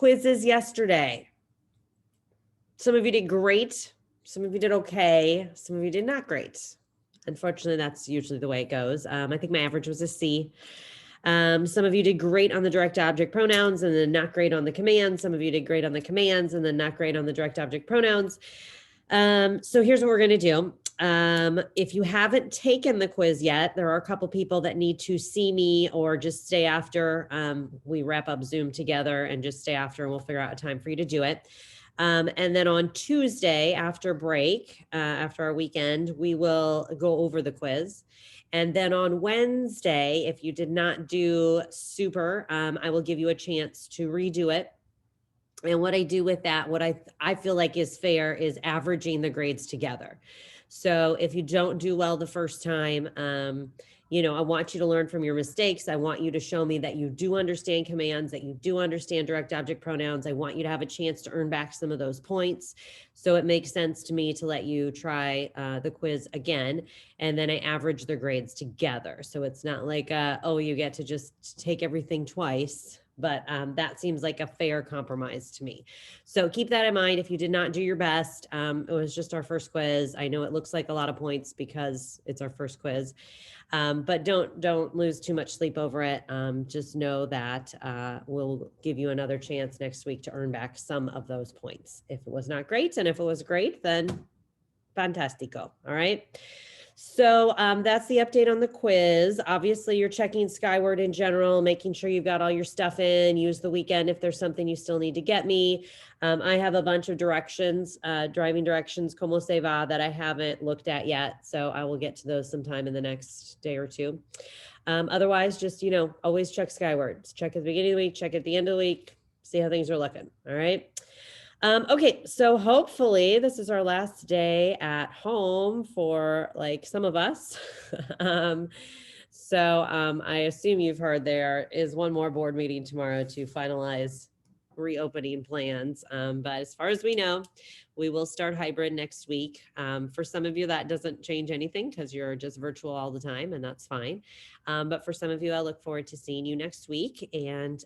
quizzes yesterday. Some of you did great. Some of you did okay. Some of you did not great. Unfortunately, that's usually the way it goes. I think my average was a C. Some of you did great on the direct object pronouns and then not great on the commands. Some of you did great on the commands and then not great on the direct object pronouns. So here's what we're going to do. If you haven't taken the quiz yet, there are a couple people that need to see me or just stay after we wrap up Zoom together and just stay after and we'll figure out a time for you to do it. And then on Tuesday after break, after our weekend, we will go over the quiz. And then on Wednesday, if you did not do super, I will give you a chance to redo it. And what I do with that, what I feel like is fair is averaging the grades together. So if you don't do well the first time, I want you to learn from your mistakes. I want you to show me that you do understand commands, that you do understand direct object pronouns. I want you to have a chance to earn back some of those points. So it makes sense to me to let you try the quiz again. And then I average the grades together. So it's not like, you get to just take everything twice. But that seems like a fair compromise to me. So keep that in mind. If you did not do your best, it was just our first quiz. I know it looks like a lot of points because it's our first quiz, but don't lose too much sleep over it. Just know that we'll give you another chance next week to earn back some of those points. If it was not great, and if it was great, then fantastico. All right. So that's the update on the quiz. Obviously, you're checking Skyward in general, making sure you've got all your stuff in. Use the weekend if there's something you still need to get me. I have a bunch of directions, driving directions, como se va, that I haven't looked at yet. So I will get to those sometime in the next day or two. Otherwise, just, always check Skyward. Check at the beginning of the week, check at the end of the week, see how things are looking. All right. Okay, so hopefully this is our last day at home for like some of us. I assume you've heard there is one more board meeting tomorrow to finalize reopening plans. But as far as we know, we will start hybrid next week. For some of you, that doesn't change anything because you're just virtual all the time, and that's fine. But for some of you, I look forward to seeing you next week. And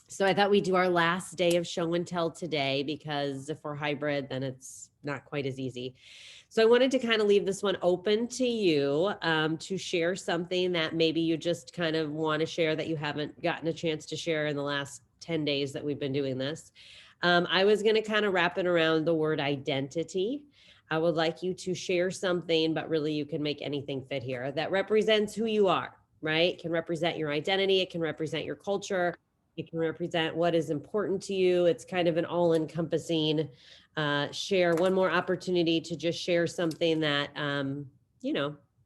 so I thought we'd do our last day of show and tell today, because if we're hybrid, then it's not quite as easy. So I wanted to kind of leave this one open to you to share something that maybe you just kind of want to share that you haven't gotten a chance to share in the last 10 days that we've been doing this. I was going to kind of wrap it around the word identity. I would like you to share something, but really you can make anything fit here, that represents who you are, right? It can represent your identity. It can represent your culture. It can represent what is important to you. It's kind of an all-encompassing share. One more opportunity to just share something that,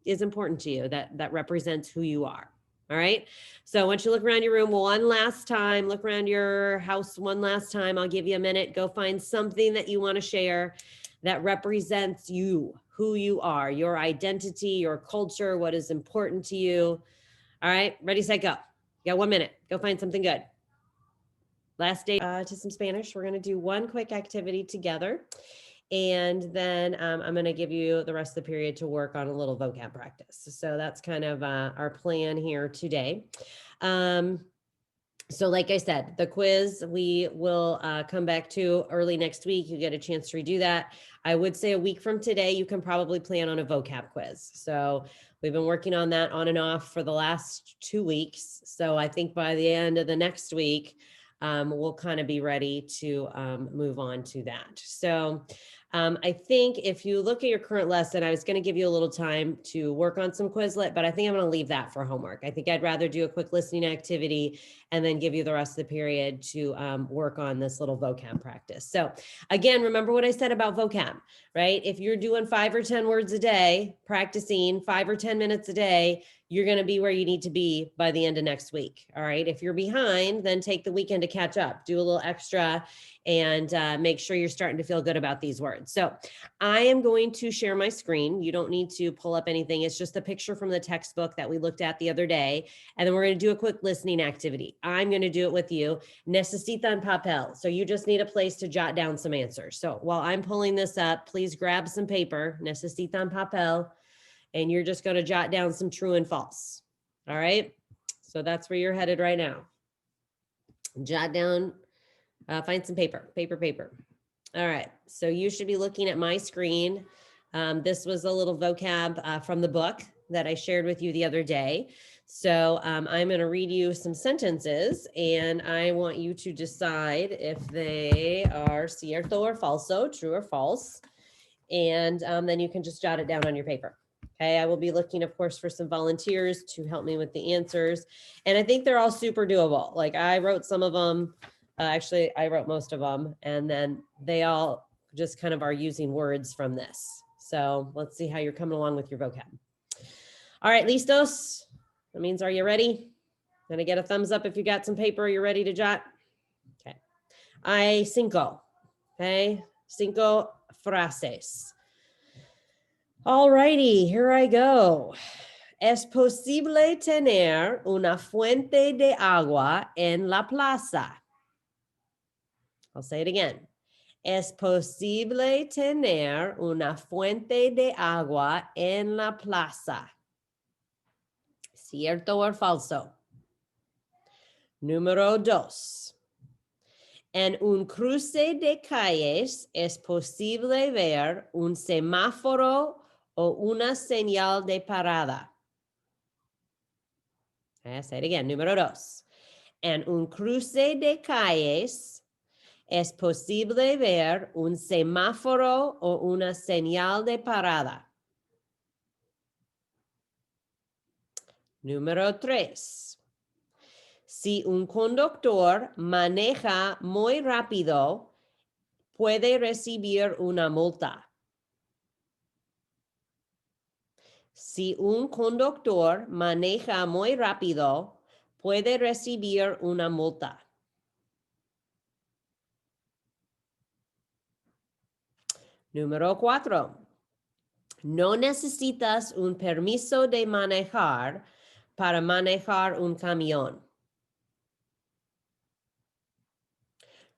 is important to you, that represents who you are. All right. So once you look around your room one last time, look around your house one last time, I'll give you a minute. Go find something that you want to share that represents you, who you are, your identity, your culture, what is important to you. All right. Ready, set, go. You got 1 minute. Go find something good. Last day to some Spanish. We're going to do one quick activity together. And then I'm going to give you the rest of the period to work on a little vocab practice. So that's kind of our plan here today. So like I said, the quiz we will come back to early next week. You get a chance to redo that. I would say a week from today, you can probably plan on a vocab quiz. So we've been working on that on and off for the last 2 weeks. So I think by the end of the next week, we'll kind of be ready to move on to that. So I think if you look at your current lesson, I was going to give you a little time to work on some Quizlet, but I think I'm going to leave that for homework. I think I'd rather do a quick listening activity and then give you the rest of the period to work on this little vocab practice. So again, remember what I said about vocab, right? If you're doing 5 or 10 words a day, practicing 5 or 10 minutes a day, you're going to be where you need to be by the end of next week. All right. If you're behind, then take the weekend to catch up, do a little extra, and make sure you're starting to feel good about these words. So I am going to share my screen. You don't need to pull up anything. It's just a picture from the textbook that we looked at the other day. And then we're going to do a quick listening activity. I'm going to do it with you. Necesitan papel. So you just need a place to jot down some answers. So while I'm pulling this up, please grab some paper. Necesitan papel. And you're just going to jot down some true and false. All right. So that's where you're headed right now. Jot down Find some paper. All right, so you should be looking at my screen. This was a little vocab from the book that I shared with you the other day. So I'm going to read you some sentences, and I want you to decide if they are cierto or falso, true or false. And then you can just jot it down on your paper. Okay, I will be looking, of course, for some volunteers to help me with the answers. And I think they're all super doable. Like I wrote some of them. Actually, I wrote most of them. And then they all just kind of are using words from this. So let's see how you're coming along with your vocab. All right, listos. That means, are you ready? Gonna get a thumbs up if you got some paper, you're ready to jot. Okay. Hay cinco. Okay. Cinco frases. All righty, here I go. Es posible tener una fuente de agua en la plaza. I'll say it again. Es posible tener una fuente de agua en la plaza. ¿Cierto o falso? Número 2. En un cruce de calles es posible ver un semáforo o una señal de parada. I'll say it again. Número 2. En un cruce de calles es posible ver un semáforo o una señal de parada. Número 3. Si un conductor maneja muy rápido, puede recibir una multa. Si un conductor maneja muy rápido, puede recibir una multa. Número 4. No necesitas un permiso de manejar para manejar un camión.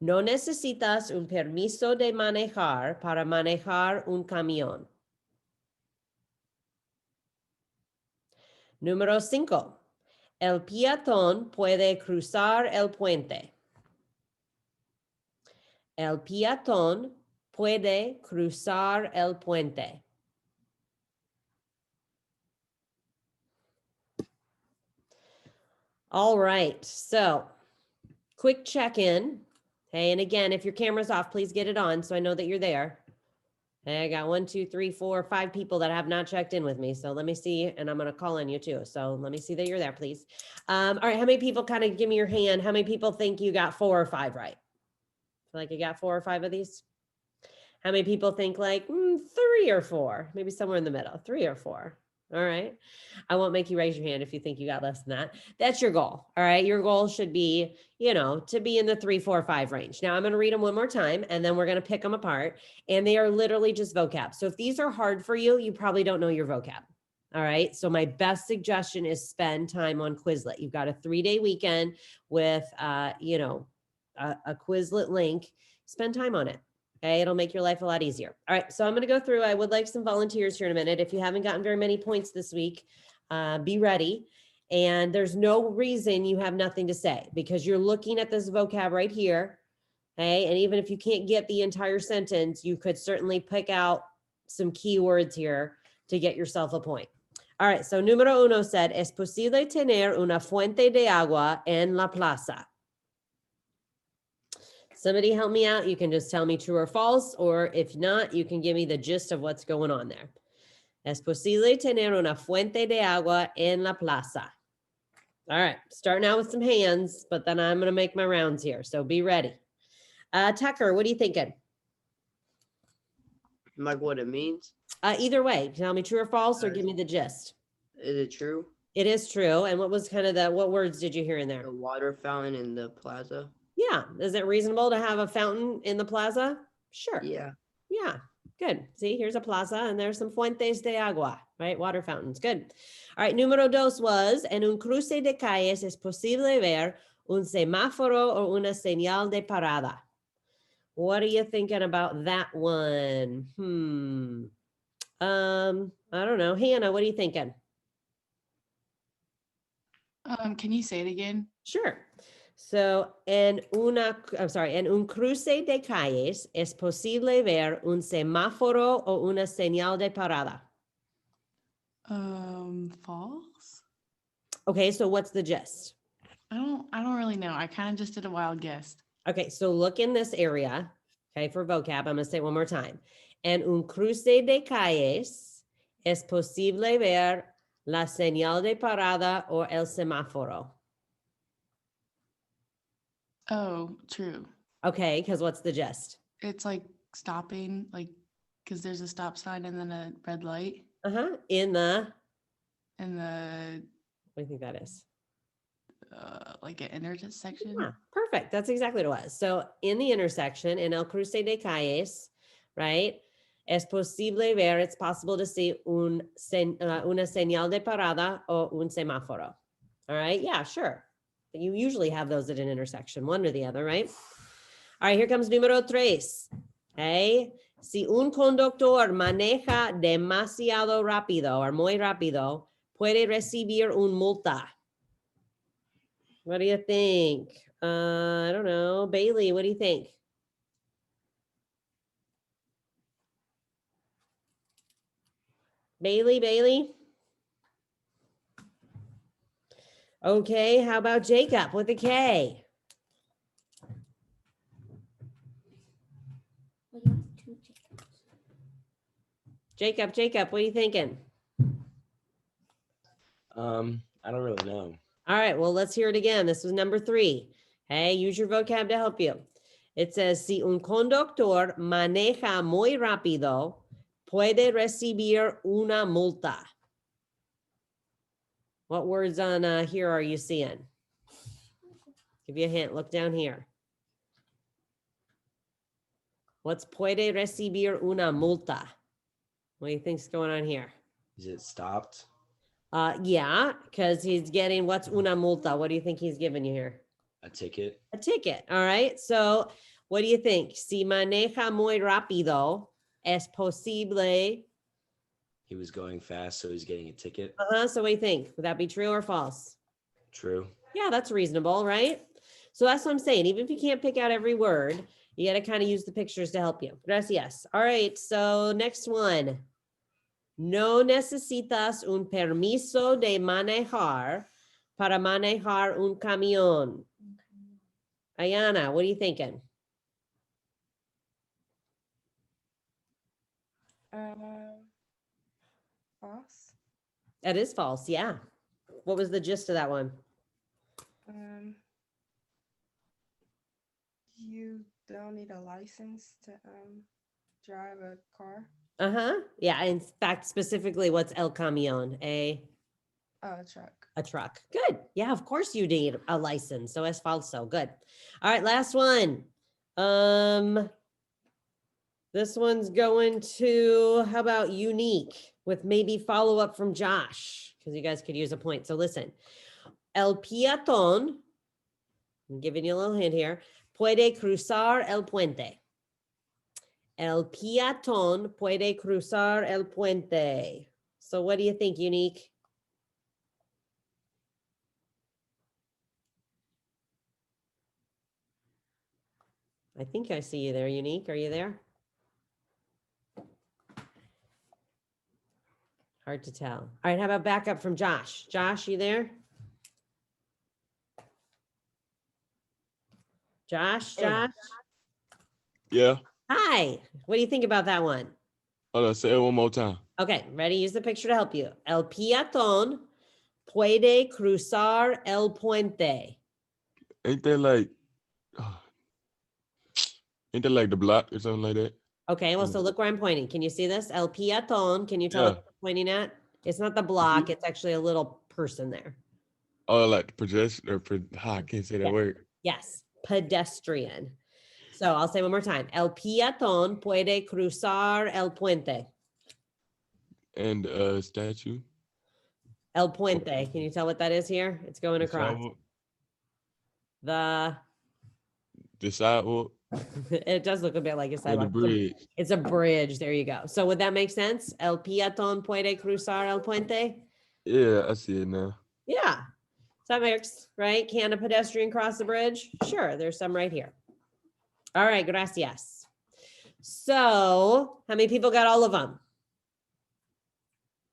No necesitas un permiso de manejar para manejar un camión. Número 5. El peatón puede cruzar el puente. El peatón puede cruzar el puente. All right, so quick check-in. Okay, and again, if your camera's off, please get it on so I know that you're there. Okay, I got 1, 2, 3, 4, 5 people that have not checked in with me. So let me see, and I'm going to call on you too. So let me see that you're there, please. All right, how many people kind of give me your hand? How many people think you got 4 or 5 right? Feel like you got 4 or 5 of these? How many people think like 3 or 4? Maybe somewhere in the middle, 3 or 4. All right. I won't make you raise your hand if you think you got less than that. That's your goal. All right. Your goal should be, to be in the 3, 4, 5 range. Now I'm going to read them one more time and then we're going to pick them apart. And they are literally just vocab. So if these are hard for you, you probably don't know your vocab. All right. So my best suggestion is spend time on Quizlet. You've got a 3-day weekend with, a Quizlet link. Spend time on it. Okay, it'll make your life a lot easier. All right, so I'm going to go through. I would like some volunteers here in a minute. If you haven't gotten very many points this week, be ready. And there's no reason you have nothing to say because you're looking at this vocab right here. Okay, and even if you can't get the entire sentence, you could certainly pick out some keywords here to get yourself a point. All right, so número 1 said, es posible tener una fuente de agua en la plaza. Somebody help me out. You can just tell me true or false, or if not, you can give me the gist of what's going on there. Es posible tener una fuente de agua en la plaza. All right, starting out with some hands, but then I'm going to make my rounds here. So be ready. Tucker, what are you thinking? Like what it means? Either way, tell me true or false, or give me the gist. Is it true? It is true. And what was kind of what words did you hear in there? The water fountain in the plaza. Yeah. Is it reasonable to have a fountain in the plaza? Sure. Yeah. Yeah. Good. See, here's a plaza and there's some fuentes de agua, right? Water fountains. Good. All right. Número 2 was, en un cruce de calles es posible ver un semáforo o una señal de parada. What are you thinking about that one? I don't know. Hannah, what are you thinking? Can you say it again? Sure. So, en un cruce de calles es posible ver un semáforo o una señal de parada. False. Okay, so what's the gist? I don't really know. I kind of just did a wild guess. Okay, so look in this area, okay, for vocab. I'm going to say it one more time. En un cruce de calles es posible ver la señal de parada o el semáforo. Oh, true. Okay, because what's the gist? It's like stopping, like, because there's a stop sign and then a red light In the, and what do you think that is? like an intersection. Yeah, perfect. That's exactly what it was. So in the intersection, in El Cruce de Calles, right? Es posible ver, it's possible to see una señal de parada o un semáforo. All right, yeah, sure. You usually have those at an intersection, one or the other, right? All right, here comes número 3. Okay. Si un conductor maneja demasiado rápido o muy rápido, puede recibir un multa. What do you think? I don't know. Bailey, what do you think? Bailey? Okay, how about Jacob with a K? Jacob, what are you thinking? I don't really know. All right, well, let's hear it again. This was number 3. Hey, use your vocab to help you. It says, si un conductor maneja muy rápido, puede recibir una multa. What words on here are you seeing? Give you a hint. Look down here. What's puede recibir una multa? What do you think's going on here? Is it stopped? Yeah, because he's getting, what's una multa? What do you think he's giving you here? A ticket? A ticket. All right. So what do you think? Si maneja muy rápido, es posible. He was going fast, so he's getting a ticket. So what do you think? Would that be true or false? True. Yeah, that's reasonable, right? So that's what I'm saying. Even if you can't pick out every word, you got to kind of use the pictures to help you. Gracias. All right. So next one. No necesitas un permiso de manejar para manejar un camión. Ayana, what are you thinking? False. That is false. Yeah. What was the gist of that one? You don't need a license to drive a car. Yeah. In fact, specifically, what's el camión? A Truck. A truck. Good. Yeah, of course you need a license. So es falso. Good. All right, last one. This one's going to, how about unique with maybe follow up from Josh, because you guys could use a point. So listen, el peatón, I'm giving you a little hint here, puede cruzar el puente. El peatón puede cruzar el puente. So what do you think, unique? I think I see you there, Unique. Are you there? Hard to tell. All right, how about backup from Josh? Josh, you there? Josh? Yeah. Hi. What do you think about that one? Hold on, say it one more time. Okay, ready? Use the picture to help you. El peatón puede cruzar el puente. Ain't that like the block or something like that? Okay, well, so look where I'm pointing. Can you see this? El peatón, can you tell what I'm pointing at? It's not the block, it's actually a little person there. Oh, like projection or I can't say that Yeah. word. Yes, pedestrian. So I'll say one more time. El peatón puede cruzar el puente. And statue. El puente. Can you tell what that is here? It's going across. The The sidewalk. it does look a bit like a Or the sidewalk. bridge. It's a bridge. There you go. So would that make sense? El peatón puede cruzar el puente? Yeah, I see it now. Yeah. that works, right? Can a pedestrian cross the bridge? Sure, there's some right here. All right, gracias. So how many people got all of them?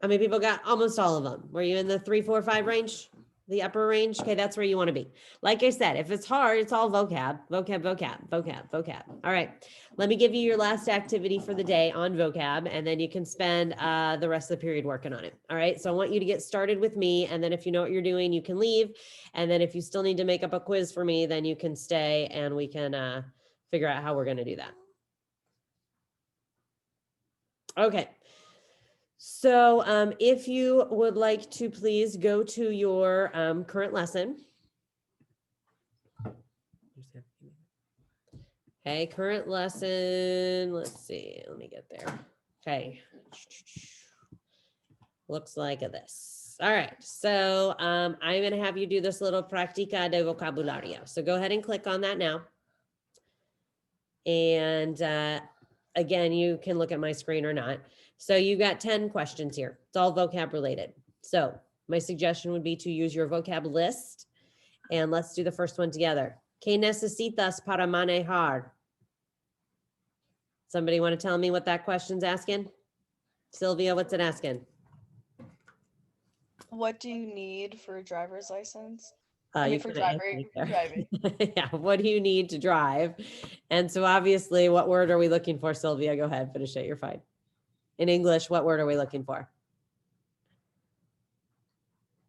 How many people got almost all of them? Were you in the 3, 4, 5 range? The upper range? Okay, that's where you want to be. Like I said, if it's hard, it's all vocab, vocab, vocab, vocab, vocab. All right, let me give you your last activity for the day on vocab, and then you can spend the rest of the period working on it. All right, so I want you to get started with me, and then if you know what you're doing, you can leave. And then if you still need to make up a quiz for me, then you can stay and we can figure out how we're going to do that. Okay. So if you would like to please go to your current lesson. Okay, current lesson. Let's see. Let me get there. Okay. Looks like this. All right. So I'm going to have you do this little practica de vocabulario. So go ahead and click on that now. And again, you can look at my screen or not. So you got 10 questions here. It's all vocab related. So my suggestion would be to use your vocab list, and let's do the first one together. ¿Qué necesitas para manejar? Somebody want to tell me what that question's asking? Sylvia, what's it asking? What do you need for a driver's license? You mean, for kinda answered driving- it there. driving. Yeah, what do you need to drive? And so obviously, what word are we looking for, Sylvia? Go ahead, finish it, you're fine. In English, what word are we looking for?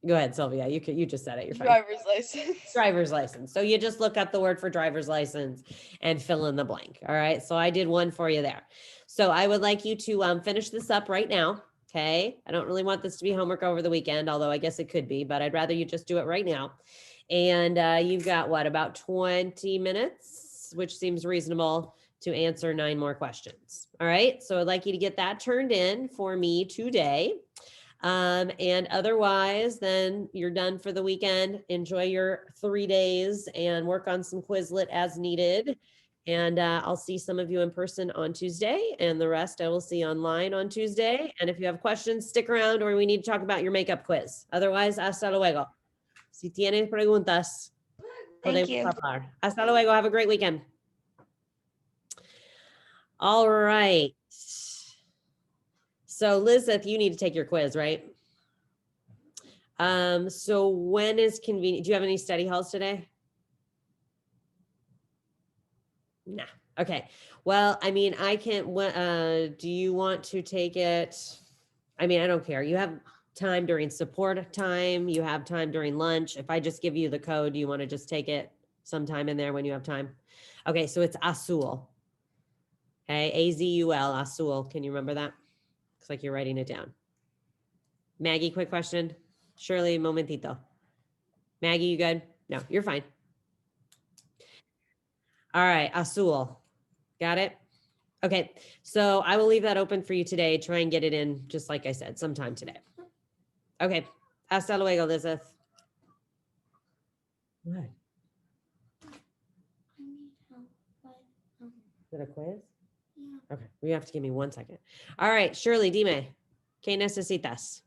Go ahead, Sylvia, you just said it, you're fine. Driver's license. Driver's license. So you just look up the word for driver's license and fill in the blank. All right. So I did one for you there. So I would like you to finish this up right now. Okay. I don't really want this to be homework over the weekend, although I guess it could be, but I'd rather you just do it right now. And you've got what, about 20 minutes, which seems reasonable to answer 9 more questions. All right. So I'd like you to get that turned in for me today. And otherwise, then you're done for the weekend. Enjoy your 3 days and work on some Quizlet as needed. And I'll see some of you in person on Tuesday, and the rest I will see online on Tuesday. And if you have questions, stick around, or we need to talk about your makeup quiz. Otherwise, hasta luego. Si tienen preguntas, Thank podemos you. hablar. Hasta luego. Have a great weekend. All right. So Lizeth, you need to take your quiz, right? So when is convenient? Do you have any study halls today? Nah. Okay. Well, I mean, I can, do you want to take it? I mean, I don't care. You have time during support time. You have time during lunch. If I just give you the code, do you want to just take it sometime in there when you have time? Okay. So it's Azul. Okay. A-Z-U-L, Azul. Can you remember that? Looks like you're writing it down. Maggie, quick question. Shirley, momentito. Maggie, you good? No, you're fine. All right, Azul. Got it? Okay, so I will leave that open for you today. Try and get it in, just like I said, sometime today. Okay, hasta luego, Elizabeth. What? Is it a quiz? Okay, you have to give me 1 second. All right, Shirley, dime. ¿Qué necesitas?